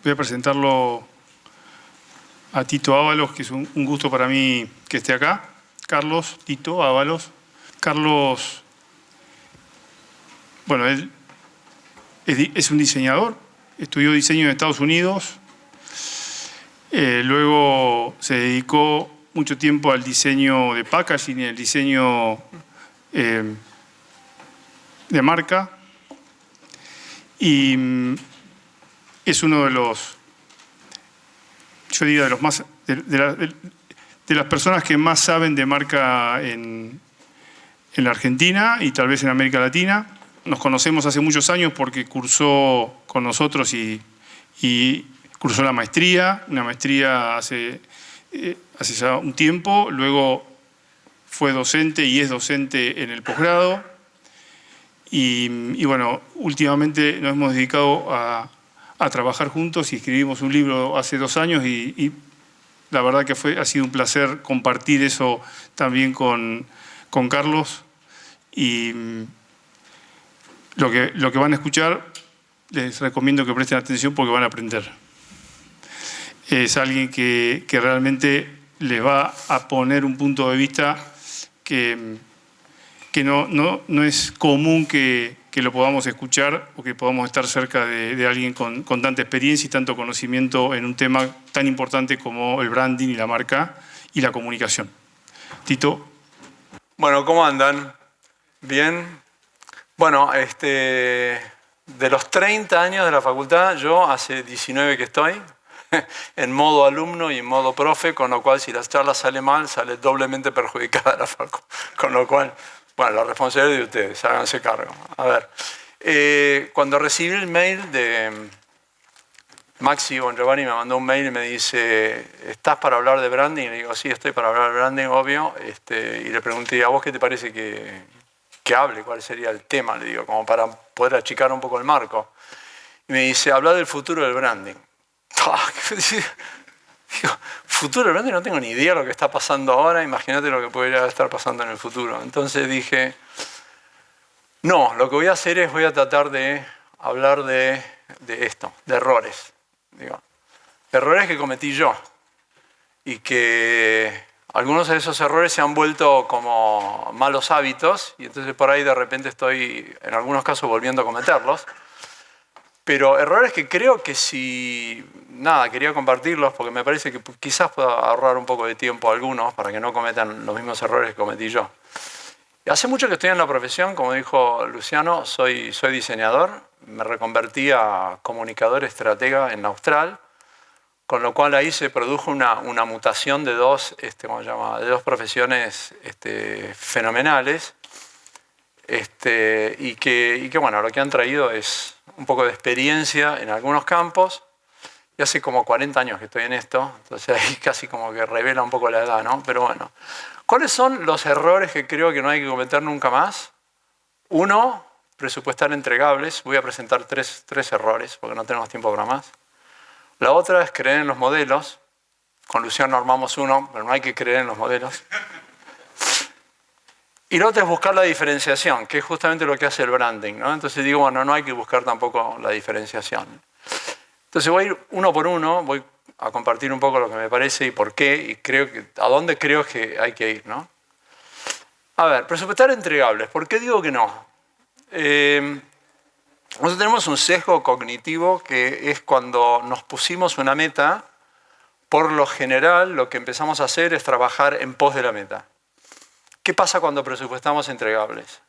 Voy a presentarlo a Tito Ábalos, que es un gusto para mí que esté acá. Carlos, Tito Ábalos. Carlos, bueno, él es un diseñador, estudió diseño en Estados Unidos, luego se dedicó mucho tiempo al diseño de packaging y el diseño de marca, y es uno de los, yo diría, de los más, de las personas que más saben de marca en la Argentina y tal vez en América Latina. Nos conocemos hace muchos años porque cursó con nosotros y cursó la maestría, una maestría hace ya un tiempo. Luego fue docente y es docente en el posgrado. Y bueno, últimamente nos hemos dedicado a trabajar juntos y escribimos un libro hace 2 años y la verdad que ha sido un placer compartir eso también con Carlos. Y lo que van a escuchar, les recomiendo que presten atención porque van a aprender. Es alguien que realmente les va a poner un punto de vista que no es común que lo podamos escuchar o que podamos estar cerca de alguien con tanta experiencia y tanto conocimiento en un tema tan importante como el branding y la marca y la comunicación. Tito. Bueno, ¿cómo andan? ¿Bien? Bueno, de los 30 años de la facultad, yo hace 19 que estoy en modo alumno y en modo profe, con lo cual si la charla sale mal, sale doblemente perjudicada la facu. Con lo cual, bueno, la responsabilidad es de ustedes, háganse cargo. A ver, cuando recibí el mail de Maxi Bongiovanni, me mandó un mail y me dice, ¿estás para hablar de branding? Y le digo, sí, estoy para hablar de branding, obvio. Y le pregunté, ¿a vos qué te parece que hable? ¿Cuál sería el tema? Le digo, como para poder achicar un poco el marco. Y me dice, habla del futuro del branding. Digo, futuro del branding, no tengo ni idea de lo que está pasando ahora, imagínate lo que podría estar pasando en el futuro. Entonces dije, no, lo que voy a hacer es, voy a tratar de hablar de esto, de errores. Digo, errores que cometí yo y que algunos de esos errores se han vuelto como malos hábitos y entonces por ahí de repente estoy en algunos casos volviendo a cometerlos. Pero errores que creo que quería compartirlos porque me parece que quizás pueda ahorrar un poco de tiempo a algunos para que no cometan los mismos errores que cometí yo. Hace mucho que estoy en la profesión, como dijo Luciano, soy diseñador, me reconvertí a comunicador estratega en Austral, con lo cual ahí se produjo una mutación de dos profesiones fenomenales y que bueno, lo que han traído es un poco de experiencia en algunos campos. Y hace como 40 años que estoy en esto, entonces ahí casi como que revela un poco la edad, ¿no? Pero bueno, ¿cuáles son los errores que creo que no hay que cometer nunca más? Uno, presupuestar entregables. Voy a presentar tres errores porque no tenemos tiempo para más. La otra es creer en los modelos. Con Luciano armamos uno, pero no hay que creer en los modelos. Y la otra es buscar la diferenciación, que es justamente lo que hace el branding, ¿no? Entonces digo, bueno, no hay que buscar tampoco la diferenciación. Entonces voy a ir uno por uno, voy a compartir un poco lo que me parece y por qué, y a dónde creo que hay que ir, ¿no? A ver, presupuestar entregables. ¿Por qué digo que no? Nosotros tenemos un sesgo cognitivo que es cuando nos pusimos una meta, por lo general lo que empezamos a hacer es trabajar en pos de la meta. ¿Qué pasa cuando presupuestamos entregables?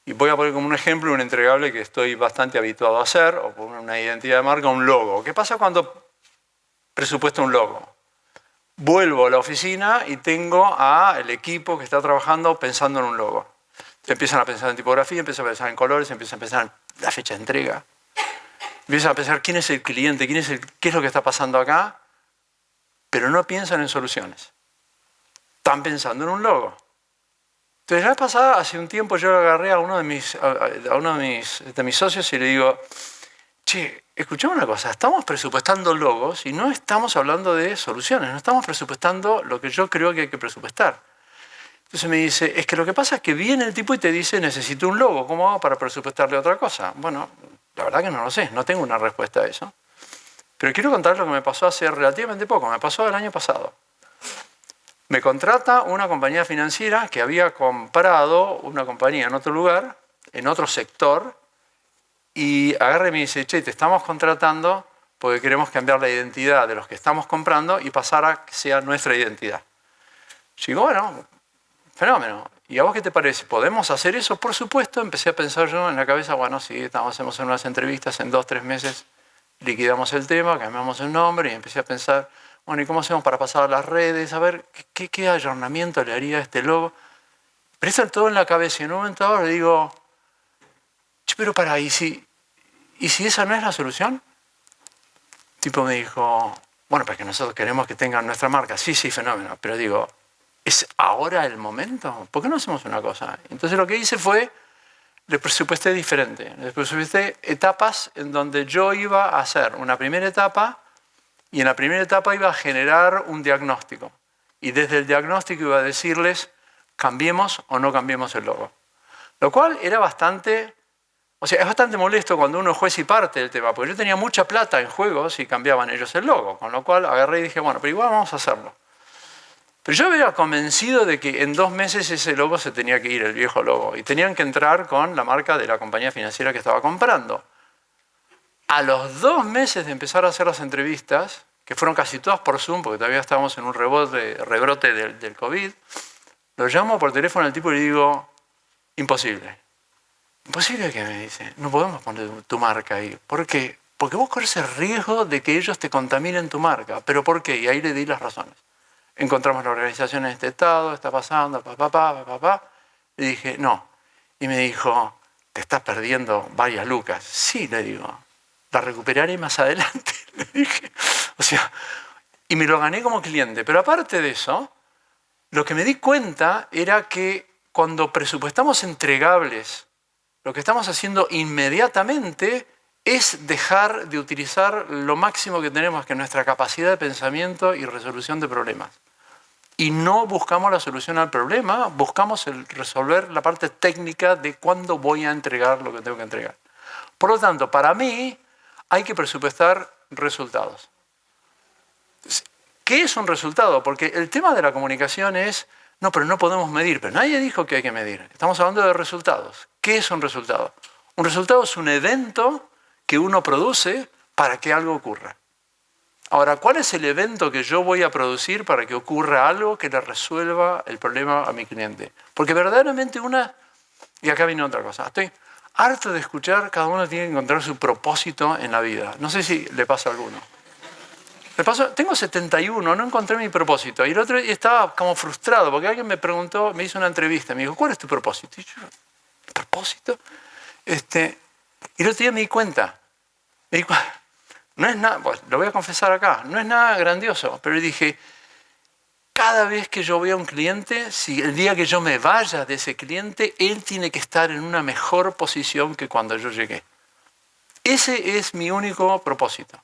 Y voy a poner como un ejemplo un entregable que estoy bastante habituado a hacer, o por una identidad de marca, un logo. ¿Qué pasa cuando presupuesto un logo? Vuelvo a la oficina y tengo al equipo que está trabajando pensando en un logo. Empiezan a pensar en tipografía, empiezan a pensar en colores, empiezan a pensar en la fecha de entrega. Empiezan a pensar quién es el cliente, qué es lo que está pasando acá, pero no piensan en soluciones. Están pensando en un logo. Entonces, la vez pasada, hace un tiempo, yo agarré a uno de mis socios y le digo, che, escuchame una cosa, estamos presupuestando logos y no estamos hablando de soluciones, no estamos presupuestando lo que yo creo que hay que presupuestar. Entonces me dice, es que lo que pasa es que viene el tipo y te dice, necesito un logo, ¿cómo hago para presupuestarle otra cosa? Bueno, la verdad que no lo sé, no tengo una respuesta a eso. Pero quiero contar lo que me pasó hace relativamente poco, me pasó el año pasado. Me contrata una compañía financiera que había comprado una compañía en otro lugar, en otro sector, y agarra y me dice, che, te estamos contratando porque queremos cambiar la identidad de los que estamos comprando y pasar a que sea nuestra identidad. Yo digo, bueno, fenómeno. ¿Y a vos qué te parece? ¿Podemos hacer eso? Por supuesto, empecé a pensar yo en la cabeza, bueno, sí, hacemos unas entrevistas, en 2 o 3 meses liquidamos el tema, cambiamos el nombre y empecé a pensar, bueno, ¿y cómo hacemos para pasar a las redes? A ver, ¿qué ayornamiento le haría a este logo? Pero eso todo en la cabeza y en un momento dado le digo, che, pero pará, ¿y si esa no es la solución? El tipo me dijo, bueno, porque nosotros queremos que tengan nuestra marca. Sí, fenómeno. Pero digo, ¿es ahora el momento? ¿Por qué no hacemos una cosa? Entonces lo que hice fue, le presupuesté diferente. Le presupuesté etapas en donde yo iba a hacer una primera etapa y en la primera etapa iba a generar un diagnóstico. Y desde el diagnóstico iba a decirles, cambiemos o no cambiemos el logo. Lo cual era bastante... O sea, es bastante molesto cuando uno es juez y parte del tema, porque yo tenía mucha plata en juego si cambiaban ellos el logo, con lo cual agarré y dije, bueno, pero igual vamos a hacerlo. Pero yo había convencido de que en 2 meses ese logo se tenía que ir, el viejo logo, y tenían que entrar con la marca de la compañía financiera que estaba comprando. A los 2 meses de empezar a hacer las entrevistas, que fueron casi todas por Zoom, porque todavía estábamos en un rebrote del COVID, lo llamo por teléfono al tipo y le digo, imposible. Imposible, que me dice, no podemos poner tu marca ahí. ¿Por qué? Porque vos corres el riesgo de que ellos te contaminen tu marca. ¿Pero por qué? Y ahí le di las razones. Encontramos la organización en este estado, está pasando, Le dije, no. Y me dijo, te estás perdiendo varias lucas. Sí, le digo, la recuperaré más adelante. Le dije, o sea, y me lo gané como cliente. Pero aparte de eso, lo que me di cuenta era que cuando presupuestamos entregables, lo que estamos haciendo inmediatamente es dejar de utilizar lo máximo que tenemos, que es nuestra capacidad de pensamiento y resolución de problemas. Y no buscamos la solución al problema, buscamos resolver la parte técnica de cuándo voy a entregar lo que tengo que entregar. Por lo tanto, para mí hay que presupuestar resultados. ¿Qué es un resultado? Porque el tema de la comunicación es, no, pero no podemos medir, pero nadie dijo que hay que medir. Estamos hablando de resultados. ¿Qué es un resultado? Un resultado es un evento que uno produce para que algo ocurra. Ahora, ¿cuál es el evento que yo voy a producir para que ocurra algo que le resuelva el problema a mi cliente? Porque verdaderamente y acá viene otra cosa, estoy harto de escuchar, cada uno tiene que encontrar su propósito en la vida. No sé si le pasa a alguno. Tengo 71, no encontré mi propósito. Y el otro día estaba como frustrado porque alguien me preguntó, me hizo una entrevista, me dijo, ¿cuál es tu propósito? Y yo, ¿propósito? Y el otro día me di cuenta. No es nada, pues, lo voy a confesar acá, no es nada grandioso, pero dije, cada vez que yo veo a un cliente, si el día que yo me vaya de ese cliente, él tiene que estar en una mejor posición que cuando yo llegué. Ese es mi único propósito.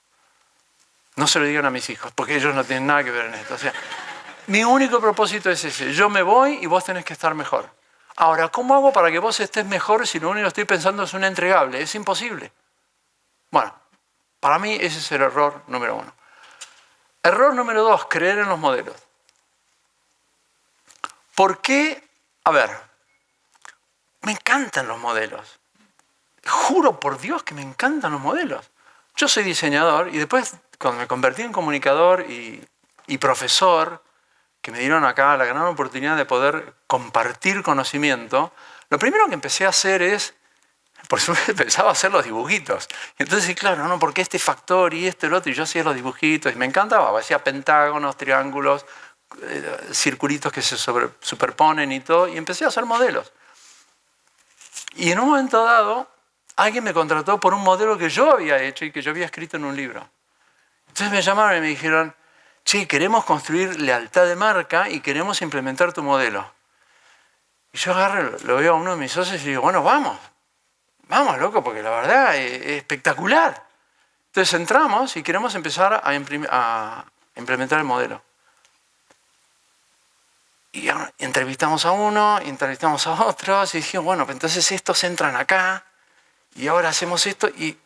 No se lo digan a mis hijos, porque ellos no tienen nada que ver en esto. O sea, mi único propósito es ese. Yo me voy y vos tenés que estar mejor. Ahora, ¿cómo hago para que vos estés mejor si lo único que estoy pensando es un entregable? Es imposible. Bueno, para mí ese es el error número 1. Error número 2, creer en los modelos. ¿Por qué? A ver, me encantan los modelos. Juro por Dios que me encantan los modelos. Yo soy diseñador y después, cuando me convertí en comunicador y profesor, que me dieron acá la gran oportunidad de poder compartir conocimiento, lo primero que empecé a hacer es, por supuesto, pensaba hacer los dibujitos. Y entonces, claro, no, porque este factor y el otro, y yo hacía los dibujitos, y me encantaba, hacía pentágonos, triángulos, circulitos que se superponen y todo, y empecé a hacer modelos. Y en un momento dado, alguien me contrató por un modelo que yo había hecho y que yo había escrito en un libro. Entonces me llamaron y me dijeron, che, queremos construir lealtad de marca y queremos implementar tu modelo. Y yo agarro, lo veo a uno de mis socios y digo, bueno, vamos, loco, porque la verdad es espectacular. Entonces entramos y queremos empezar a implementar el modelo. Y entrevistamos a uno, entrevistamos a otros y dije, bueno, pues entonces estos entran acá y ahora hacemos esto. Y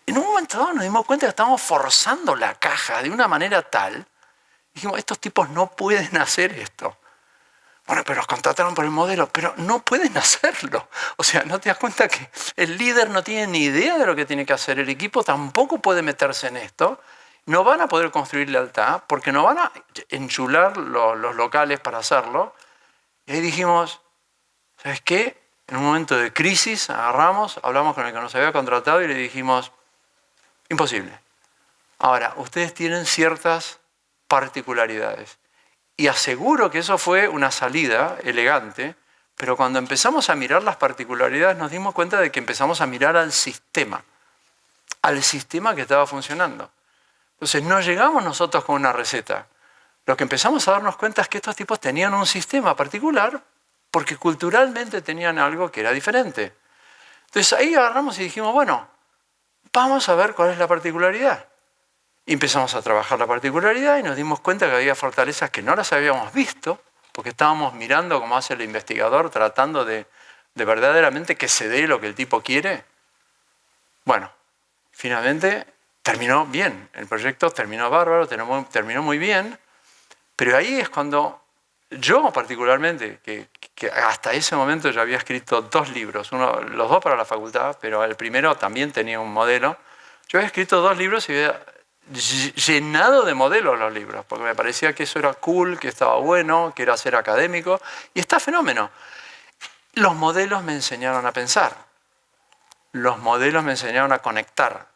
En un momento dado nos dimos cuenta que estábamos forzando la caja de una manera tal, dijimos, estos tipos no pueden hacer esto. Bueno, pero los contrataron por el modelo, pero no pueden hacerlo. O sea, ¿no te das cuenta que el líder no tiene ni idea de lo que tiene que hacer? El equipo tampoco puede meterse en esto. No van a poder construir lealtad porque no van a enchular los locales para hacerlo. Y ahí dijimos, ¿sabes qué? En un momento de crisis agarramos, hablamos con el que nos había contratado y le dijimos, imposible. Ahora, ustedes tienen ciertas particularidades. Y aseguro que eso fue una salida elegante, pero cuando empezamos a mirar las particularidades nos dimos cuenta de que empezamos a mirar al sistema que estaba funcionando. Entonces no llegamos nosotros con una receta. Lo que empezamos a darnos cuenta es que estos tipos tenían un sistema particular porque culturalmente tenían algo que era diferente. Entonces ahí agarramos y dijimos, bueno, vamos a ver cuál es la particularidad. Y empezamos a trabajar la particularidad y nos dimos cuenta que había fortalezas que no las habíamos visto, porque estábamos mirando como hace el investigador, tratando de verdaderamente que se dé lo que el tipo quiere. Bueno, finalmente terminó bien, el proyecto terminó bárbaro, terminó muy bien, pero ahí es cuando yo particularmente, que hasta ese momento yo había escrito 2 libros, los 2 para la facultad, pero el primero también tenía un modelo, yo había escrito 2 libros y había llenado de modelos los libros, porque me parecía que eso era cool, que estaba bueno, que era ser académico, y está fenómeno. Los modelos me enseñaron a pensar, los modelos me enseñaron a conectar,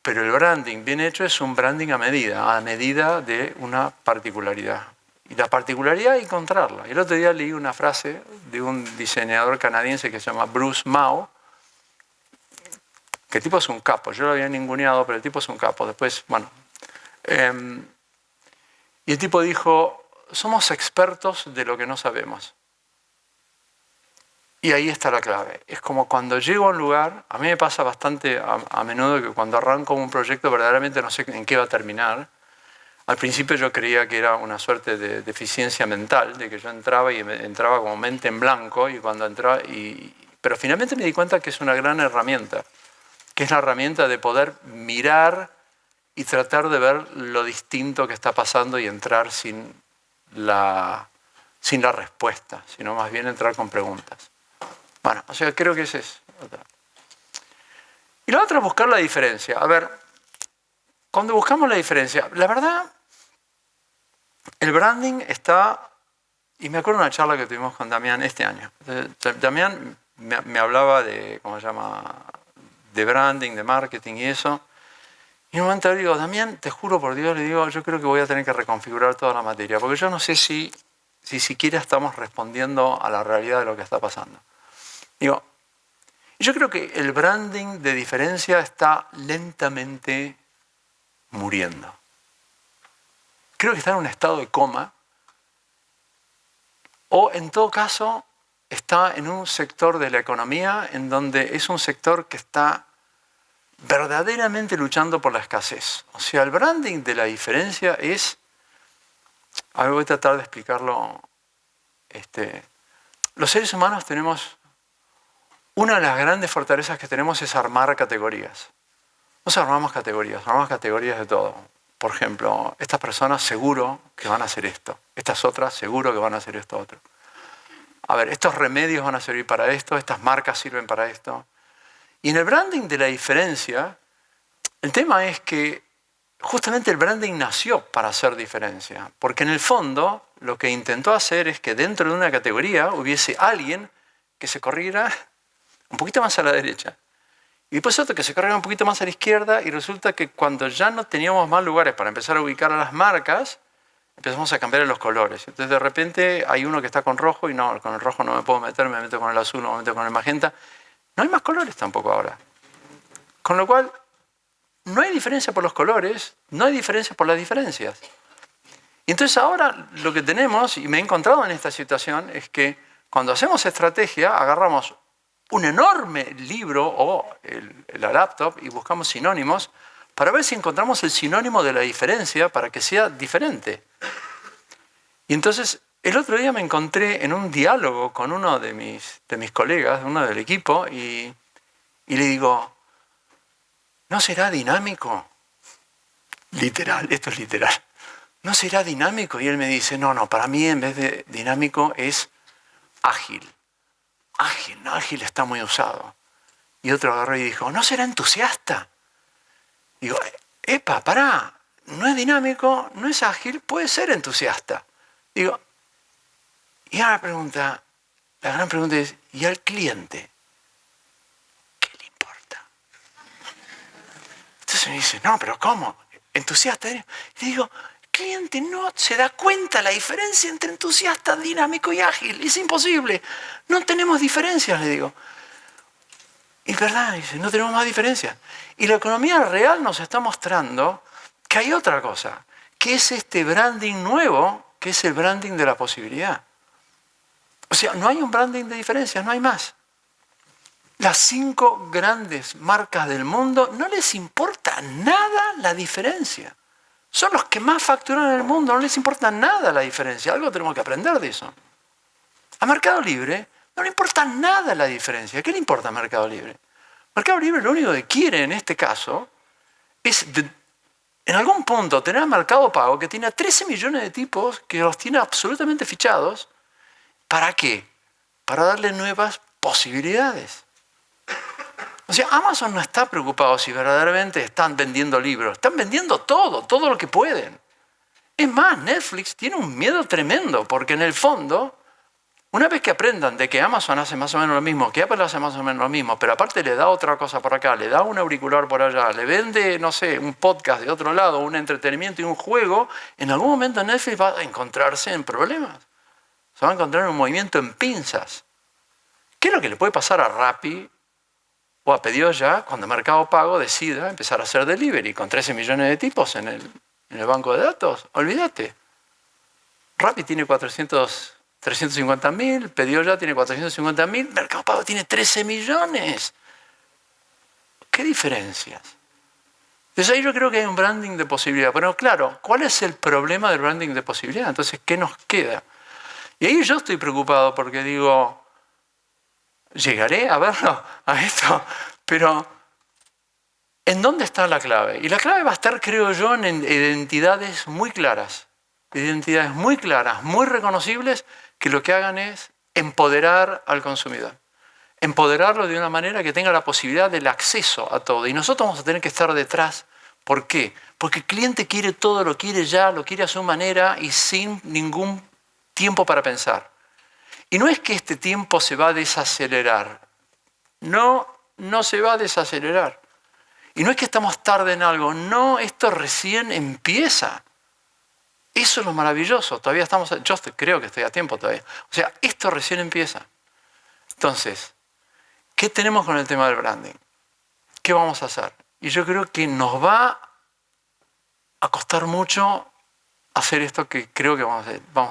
pero el branding bien hecho es un branding a medida de una particularidad. Y la particularidad hay que encontrarla. El otro día leí una frase de un diseñador canadiense que se llama Bruce Mao, que el tipo es un capo. Yo lo había ninguneado, pero el tipo es un capo. Después, bueno. Y el tipo dijo, somos expertos de lo que no sabemos. Y ahí está la clave. Es como cuando llego a un lugar, a mí me pasa bastante a menudo que cuando arranco un proyecto verdaderamente no sé en qué va a terminar. Al principio yo creía que era una suerte de deficiencia mental, de que yo entraba y entraba como mente en blanco, y cuando entraba pero finalmente me di cuenta que es una gran herramienta, que es la herramienta de poder mirar y tratar de ver lo distinto que está pasando y entrar sin la respuesta, sino más bien entrar con preguntas. Bueno, o sea, creo que ese es. Y la otra es buscar la diferencia. A ver, cuando buscamos la diferencia, la verdad, el branding está, y me acuerdo de una charla que tuvimos con Damián este año. Damián me hablaba de, ¿cómo se llama?, de branding, de marketing y eso. Y en un momento le digo, Damián, te juro por Dios, le digo, yo creo que voy a tener que reconfigurar toda la materia, porque yo no sé si siquiera estamos respondiendo a la realidad de lo que está pasando. Digo, yo creo que el branding de diferencia está lentamente muriendo. Creo que está en un estado de coma, o en todo caso está en un sector de la economía en donde es un sector que está verdaderamente luchando por la escasez. O sea, el branding de la diferencia es, a ver, voy a tratar de explicarlo. Los seres humanos tenemos, una de las grandes fortalezas que tenemos es armar categorías. Nos armamos categorías de todo. Por ejemplo, estas personas seguro que van a hacer esto, estas otras seguro que van a hacer esto otro. A ver, estos remedios van a servir para esto, estas marcas sirven para esto. Y en el branding de la diferencia, el tema es que justamente el branding nació para hacer diferencia. Porque en el fondo lo que intentó hacer es que dentro de una categoría hubiese alguien que se corriera un poquito más a la derecha. Y después otro que se corriera un poquito más a la izquierda, y resulta que cuando ya no teníamos más lugares para empezar a ubicar a las marcas, empezamos a cambiar los colores. Entonces de repente hay uno que está con rojo y no, con el rojo no me puedo meter, me meto con el azul, me meto con el magenta. No hay más colores tampoco ahora. Con lo cual, no hay diferencia por los colores, no hay diferencia por las diferencias. Y entonces ahora lo que tenemos, y me he encontrado en esta situación, es que cuando hacemos estrategia, agarramos un enorme libro o la laptop y buscamos sinónimos para ver si encontramos el sinónimo de la diferencia para que sea diferente. Y entonces el otro día me encontré en un diálogo con uno de mis colegas, uno del equipo, y le digo, ¿no será dinámico? Literal, esto es literal. ¿No será dinámico? Y él me dice, no, para mí en vez de dinámico es ágil. Ágil, no, ágil está muy usado. Y otro agarró y dijo, ¿no será entusiasta? Digo, epa, pará, no es dinámico, no es ágil, puede ser entusiasta. Digo, y ahora la gran pregunta es, ¿y al cliente? ¿Qué le importa? Entonces me dice, no, pero ¿cómo? ¿Entusiasta? Y digo, el cliente no se da cuenta la diferencia entre entusiasta, dinámico y ágil. Es imposible. No tenemos diferencias, le digo. Y es verdad, dice, no tenemos más diferencias. Y la economía real nos está mostrando que hay otra cosa, que es este branding nuevo, que es el branding de la posibilidad. O sea, no hay un branding de diferencias, no hay más. Las 5 grandes marcas del mundo no les importa nada la diferencia. Son los que más facturan en el mundo, no les importa nada la diferencia. Algo tenemos que aprender de eso. A Mercado Libre no le importa nada la diferencia. ¿Qué le importa a Mercado Libre? Mercado Libre lo único que quiere en este caso es, en algún punto, tener a Mercado Pago que tiene a 13 millones de tipos que los tiene absolutamente fichados. ¿Para qué? Para darle nuevas posibilidades. O sea, Amazon no está preocupado si verdaderamente están vendiendo libros. Están vendiendo todo lo que pueden. Es más, Netflix tiene un miedo tremendo porque en el fondo, una vez que aprendan de que Amazon hace más o menos lo mismo, que Apple hace más o menos lo mismo, pero aparte le da otra cosa por acá, le da un auricular por allá, le vende, no sé, un podcast de otro lado, un entretenimiento y un juego, en algún momento Netflix va a encontrarse en problemas. Se va a encontrar en un movimiento en pinzas. ¿Qué es lo que le puede pasar a Rappi o a Pedido Ya cuando Mercado Pago decida empezar a hacer delivery con 13 millones de tipos en el banco de datos? Olvídate. Rappi tiene 350.000, Pedido Ya tiene 450.000, Mercado Pago tiene 13 millones. ¿Qué diferencias? Entonces ahí yo creo que hay un branding de posibilidad. Pero claro, ¿cuál es el problema del branding de posibilidad? Entonces, ¿qué nos queda? Y ahí yo estoy preocupado porque digo, llegaré a verlo, a esto, pero ¿en dónde está la clave? Y la clave va a estar, creo yo, en identidades muy claras, muy reconocibles, que lo que hagan es empoderar al consumidor. Empoderarlo de una manera que tenga la posibilidad del acceso a todo. Y nosotros vamos a tener que estar detrás. ¿Por qué? Porque el cliente quiere todo, lo quiere ya, lo quiere a su manera y sin ningún tiempo para pensar. Y no es que este tiempo se va a desacelerar. No se va a desacelerar. Y no es que estamos tarde en algo. No, esto recién empieza. Eso es lo maravilloso. Todavía estamos, yo creo que estoy a tiempo todavía. O sea, esto recién empieza. Entonces, ¿qué tenemos con el tema del branding? ¿Qué vamos a hacer? Y yo creo que nos va a costar mucho hacer esto que creo que vamos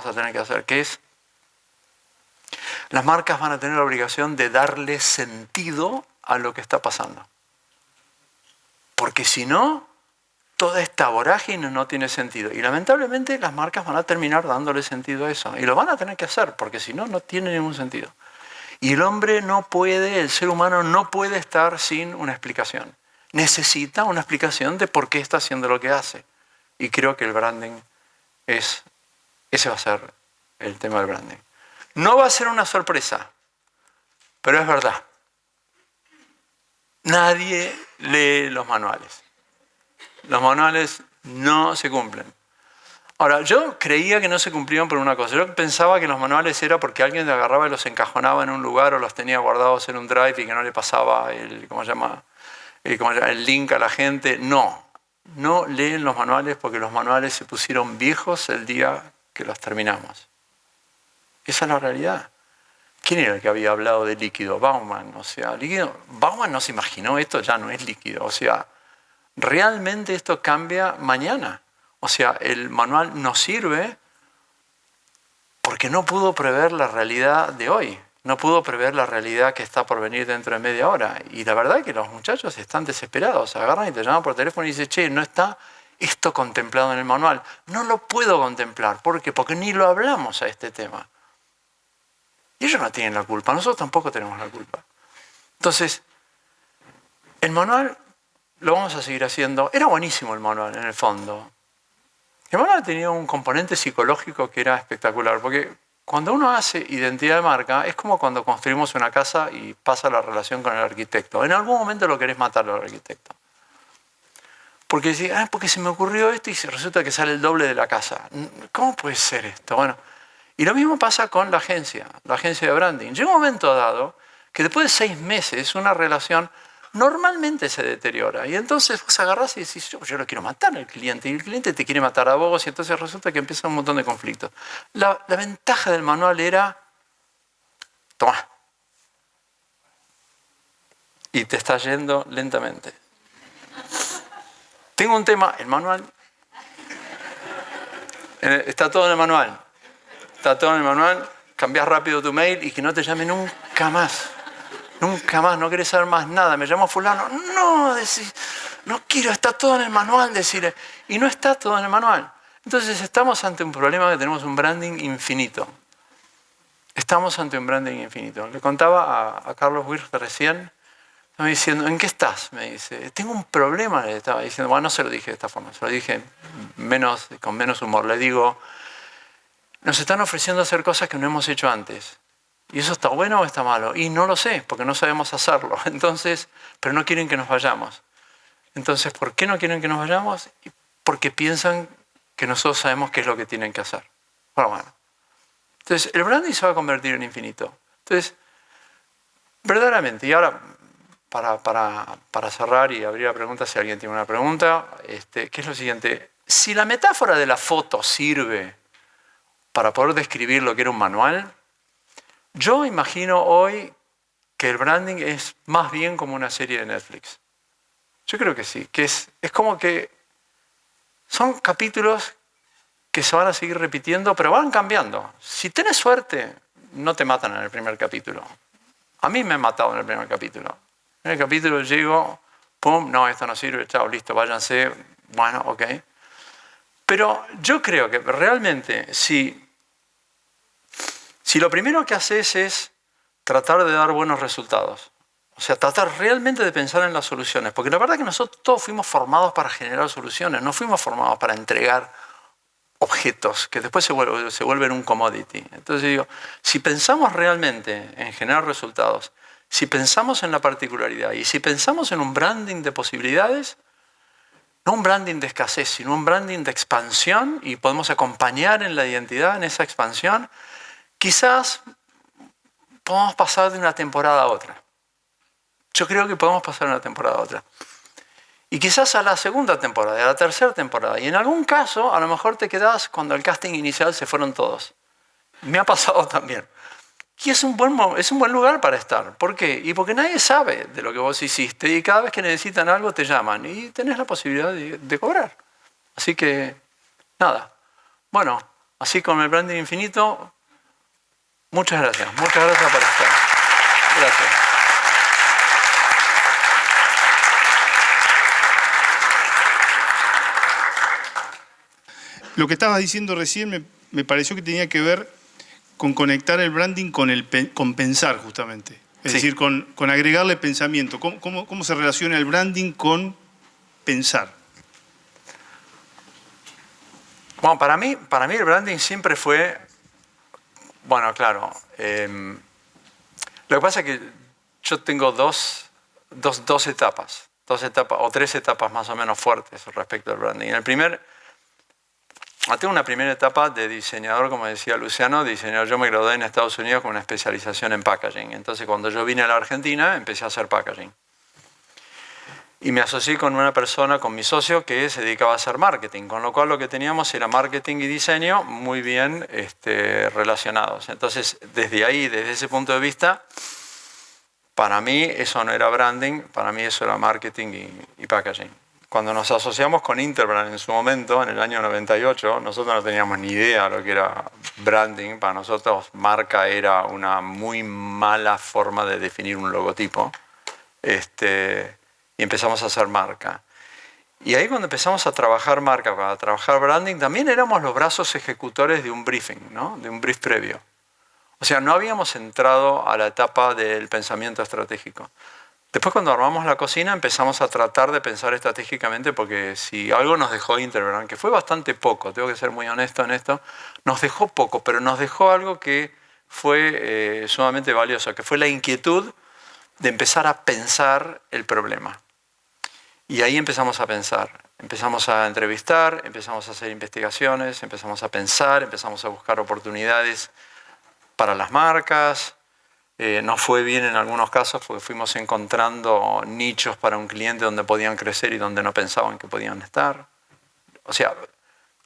a tener que hacer, que es, las marcas van a tener la obligación de darle sentido a lo que está pasando. Porque si no, toda esta vorágine no tiene sentido. Y lamentablemente las marcas van a terminar dándole sentido a eso. Y lo van a tener que hacer, porque si no, no tiene ningún sentido. Y el ser humano no puede estar sin una explicación. Necesita una explicación de por qué está haciendo lo que hace. Y creo que el branding ese va a ser el tema del branding. No va a ser una sorpresa, pero es verdad. Nadie lee los manuales. Los manuales no se cumplen. Ahora, yo creía que no se cumplían por una cosa. Yo pensaba que los manuales era porque alguien los agarraba y los encajonaba en un lugar o los tenía guardados en un drive y que no le pasaba el link a la gente. No leen los manuales porque los manuales se pusieron viejos el día que los terminamos. Esa es la realidad. ¿Quién era el que había hablado de líquido? Bauman. O sea, Bauman no se imaginó, esto ya no es líquido. O sea, realmente esto cambia mañana. O sea, el manual no sirve porque no pudo prever la realidad de hoy. No pudo prever la realidad que está por venir dentro de media hora. Y la verdad es que los muchachos están desesperados. Agarran y te llaman por teléfono y dicen, che, no está esto contemplado en el manual. No lo puedo contemplar. ¿Por qué? Porque ni lo hablamos a este tema. Y ellos no tienen la culpa. Nosotros tampoco tenemos la culpa. Entonces, el manual lo vamos a seguir haciendo. Era buenísimo el manual, en el fondo. El manual tenía un componente psicológico que era espectacular, porque cuando uno hace identidad de marca, es como cuando construimos una casa y pasa la relación con el arquitecto. En algún momento lo querés matar al arquitecto. Porque decís, porque se me ocurrió esto y resulta que sale el doble de la casa. ¿Cómo puede ser esto? Bueno, y lo mismo pasa con la agencia de branding. Llega un momento dado que después de 6 meses una relación normalmente se deteriora. Y entonces vos agarrás y decís, yo lo quiero matar al cliente. Y el cliente te quiere matar a vos. Y entonces resulta que empiezan un montón de conflictos. La ventaja del manual era, toma. Y te está yendo lentamente. Tengo un tema, el manual. Está todo en el manual. Está todo en el manual. Cambiás rápido tu mail y que no te llame nunca más. Nunca más, no querés saber más nada. Me llamo fulano. No, decís, no quiero, está todo en el manual, decirle. Y no está todo en el manual. Entonces estamos ante un problema que tenemos un branding infinito. Estamos ante un branding infinito. Le contaba a Carlos Wirth recién, me diciendo, ¿en qué estás? Me dice, tengo un problema, le estaba diciendo. Bueno, no se lo dije de esta forma, se lo dije con menos humor. Le digo, nos están ofreciendo hacer cosas que no hemos hecho antes. ¿Y eso está bueno o está malo? Y no lo sé, porque no sabemos hacerlo. Entonces, pero no quieren que nos vayamos. Entonces, ¿por qué no quieren que nos vayamos? Porque piensan que nosotros sabemos qué es lo que tienen que hacer. Bueno. Entonces, el branding se va a convertir en infinito. Entonces, verdaderamente, y ahora, para cerrar y abrir la pregunta, si alguien tiene una pregunta, ¿qué es lo siguiente? Si la metáfora de la foto sirve para poder describir lo que era un manual, yo imagino hoy que el branding es más bien como una serie de Netflix. Yo creo que sí, que es como que son capítulos que se van a seguir repitiendo, pero van cambiando. Si tenés suerte, no te matan en el primer capítulo. A mí me han matado en el primer capítulo. En el capítulo llego, pum, no, esto no sirve, chao, listo, váyanse, bueno, ok. Pero yo creo que realmente si lo primero que haces es tratar de dar buenos resultados, o sea, tratar realmente de pensar en las soluciones, porque la verdad es que nosotros todos fuimos formados para generar soluciones, no fuimos formados para entregar objetos que después se vuelven un commodity. Entonces digo, si pensamos realmente en generar resultados, si pensamos en la particularidad y si pensamos en un branding de posibilidades, no un branding de escasez, sino un branding de expansión, y podemos acompañar en la identidad, en esa expansión, quizás podamos pasar de una temporada a otra. Yo creo que podemos pasar de una temporada a otra. Y quizás a la segunda temporada, a la tercera temporada. Y en algún caso, a lo mejor te quedás cuando el casting inicial se fueron todos. Me ha pasado también. Y es un buen lugar para estar. ¿Por qué? Y porque nadie sabe de lo que vos hiciste. Y cada vez que necesitan algo te llaman. Y tenés la posibilidad de cobrar. Así que, nada. Bueno, así con el branding infinito, muchas gracias. Muchas gracias por estar. Gracias. Lo que estabas diciendo recién me pareció que tenía que ver con conectar el branding con pensar, justamente. Es decir, con agregarle pensamiento. ¿Cómo se relaciona el branding con pensar? Bueno, para mí el branding siempre fue... Bueno, claro. Lo que pasa es que yo tengo dos etapas. 2 etapas o 3 etapas más o menos fuertes respecto al branding. Tengo una primera etapa de diseñador, como decía Luciano, diseñador. Yo me gradué en Estados Unidos con una especialización en packaging. Entonces, cuando yo vine a la Argentina, empecé a hacer packaging. Y me asocié con una persona, con mi socio, que se dedicaba a hacer marketing. Con lo cual, lo que teníamos era marketing y diseño muy bien relacionados. Entonces, desde ahí, desde ese punto de vista, para mí eso no era branding, para mí eso era marketing y packaging. Cuando nos asociamos con Interbrand en su momento, en el año 98, nosotros no teníamos ni idea de lo que era branding. Para nosotros, marca era una muy mala forma de definir un logotipo. Y empezamos a hacer marca. Y ahí cuando empezamos a trabajar marca, para trabajar branding, también éramos los brazos ejecutores de un briefing, ¿no? De un brief previo. O sea, no habíamos entrado a la etapa del pensamiento estratégico. Después cuando armamos la cocina empezamos a tratar de pensar estratégicamente porque si algo nos dejó Interbrand, que fue bastante poco, tengo que ser muy honesto en esto, nos dejó poco, pero nos dejó algo que fue sumamente valioso, que fue la inquietud de empezar a pensar el problema. Y ahí empezamos a pensar, empezamos a entrevistar, empezamos a hacer investigaciones, empezamos a pensar, empezamos a buscar oportunidades para las marcas. Nos fue bien en algunos casos porque fuimos encontrando nichos para un cliente donde podían crecer y donde no pensaban que podían estar. O sea,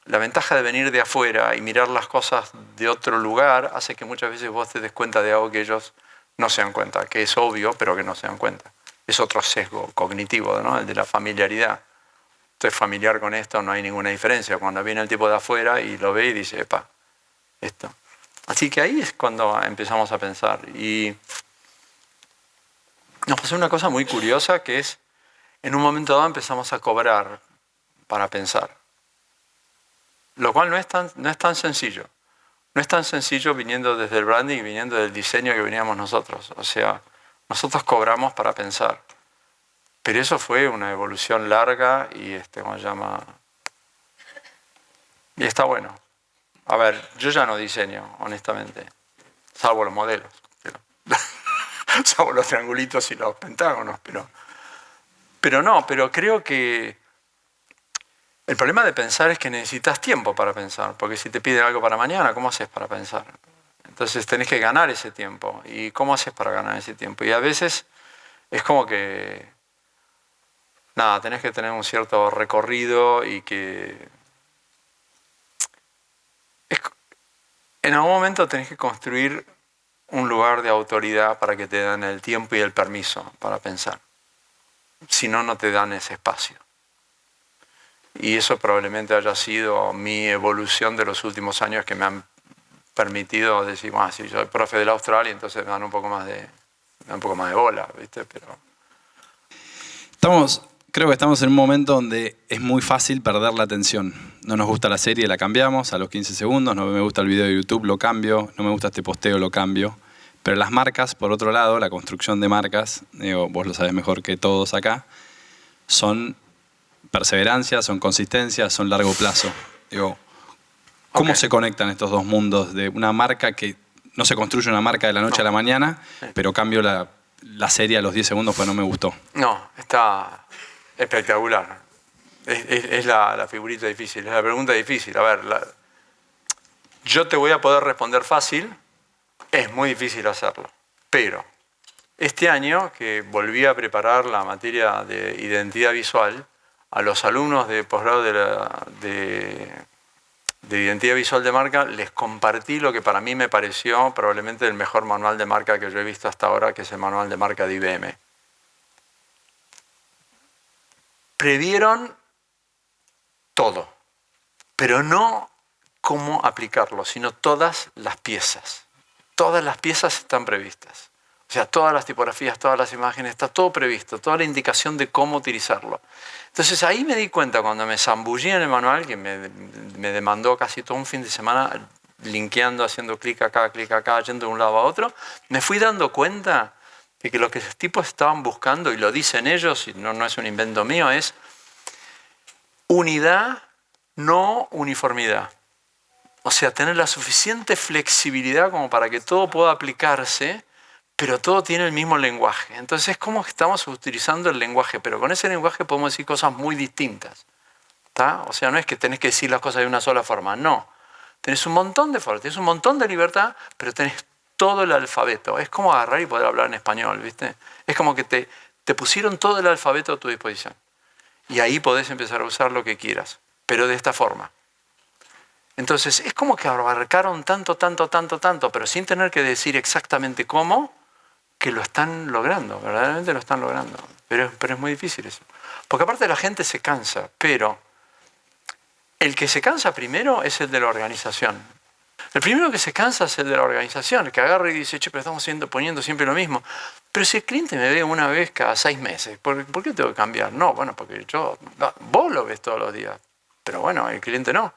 la ventaja de venir de afuera y mirar las cosas de otro lugar hace que muchas veces vos te des cuenta de algo que ellos no se dan cuenta, que es obvio, pero que no se dan cuenta. Es otro sesgo cognitivo, ¿no? El de la familiaridad. Estoy familiar con esto, no hay ninguna diferencia. Cuando viene el tipo de afuera y lo ve y dice, epa, esto. Así que ahí es cuando empezamos a pensar. Y nos pasó una cosa muy curiosa que es, en un momento dado empezamos a cobrar para pensar. Lo cual no es tan sencillo. No es tan sencillo viniendo desde el branding y viniendo del diseño que veníamos nosotros. O sea, nosotros cobramos para pensar. Pero eso fue una evolución larga y, ¿cómo se llama? Y está bueno. A ver, yo ya no diseño, honestamente, salvo los modelos, salvo los triangulitos y los pentágonos, pero creo que el problema de pensar es que necesitas tiempo para pensar, porque si te piden algo para mañana, ¿cómo haces para pensar? Entonces tenés que ganar ese tiempo. ¿Y cómo haces para ganar ese tiempo? Y a veces es como que, nada, tenés que tener un cierto recorrido y que en algún momento tenés que construir un lugar de autoridad para que te den el tiempo y el permiso para pensar. Si no, no te dan ese espacio. Y eso probablemente haya sido mi evolución de los últimos años que me han permitido decir, bueno, si soy profe de la Australia, entonces me dan un poco más de bola, ¿viste? Pero creo que estamos en un momento donde es muy fácil perder la atención. No nos gusta la serie, la cambiamos a los 15 segundos. No me gusta el video de YouTube, lo cambio. No me gusta este posteo, lo cambio. Pero las marcas, por otro lado, la construcción de marcas, vos lo sabés mejor que todos acá, son perseverancia, son consistencia, son largo plazo. ¿Cómo se conectan estos dos mundos de una marca que no se construye una marca de la noche a la mañana, pero cambio la serie a los 10 segundos porque no me gustó? no, está espectacular. Es la figurita difícil, es la pregunta difícil. A ver, yo te voy a poder responder fácil, es muy difícil hacerlo. Pero este año que volví a preparar la materia de identidad visual, a los alumnos de posgrado de identidad visual de marca les compartí lo que para mí me pareció probablemente el mejor manual de marca que yo he visto hasta ahora, que es el manual de marca de IBM. Previeron todo, pero no cómo aplicarlo, sino todas las piezas. Todas las piezas están previstas. O sea, todas las tipografías, todas las imágenes, está todo previsto, toda la indicación de cómo utilizarlo. Entonces ahí me di cuenta cuando me zambullí en el manual, que me demandó casi todo un fin de semana linkeando, haciendo clic acá, yendo de un lado a otro, me fui dando cuenta de que lo que los tipos estaban buscando, y lo dicen ellos, y no es un invento mío, es unidad, no uniformidad. O sea, tener la suficiente flexibilidad como para que todo pueda aplicarse, pero todo tiene el mismo lenguaje. Entonces es como que estamos utilizando el lenguaje, pero con ese lenguaje podemos decir cosas muy distintas. ¿Tá? O sea, no es que tenés que decir las cosas de una sola forma, no. Tenés un montón de formas, tenés un montón de libertad, pero tenés todo el alfabeto. Es como agarrar y poder hablar en español, ¿viste? Es como que te pusieron todo el alfabeto a tu disposición. Y ahí podés empezar a usar lo que quieras, pero de esta forma. Entonces es como que abarcaron tanto, pero sin tener que decir exactamente cómo, que lo están logrando, verdaderamente lo están logrando. Pero es muy difícil eso. Porque aparte la gente se cansa, pero el que se cansa primero es el de la organización. El primero que se cansa es el de la organización, el que agarra y dice, che, pero estamos poniendo siempre lo mismo. Pero si el cliente me ve una vez cada 6 meses, ¿por qué tengo que cambiar? No, bueno, porque vos lo ves todos los días, pero bueno, el cliente no.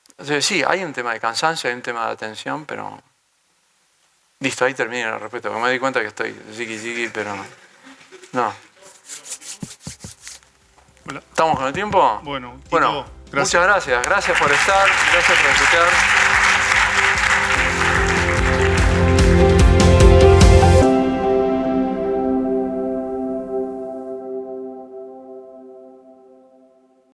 Entonces sí, hay un tema de cansancio, hay un tema de atención, pero listo, ahí termina la respuesta. Me di cuenta que estoy ziqui, pero No. Hola. ¿Estamos con el tiempo? Bueno, Tito, Bueno, gracias. muchas gracias. Gracias por estar, gracias por escuchar.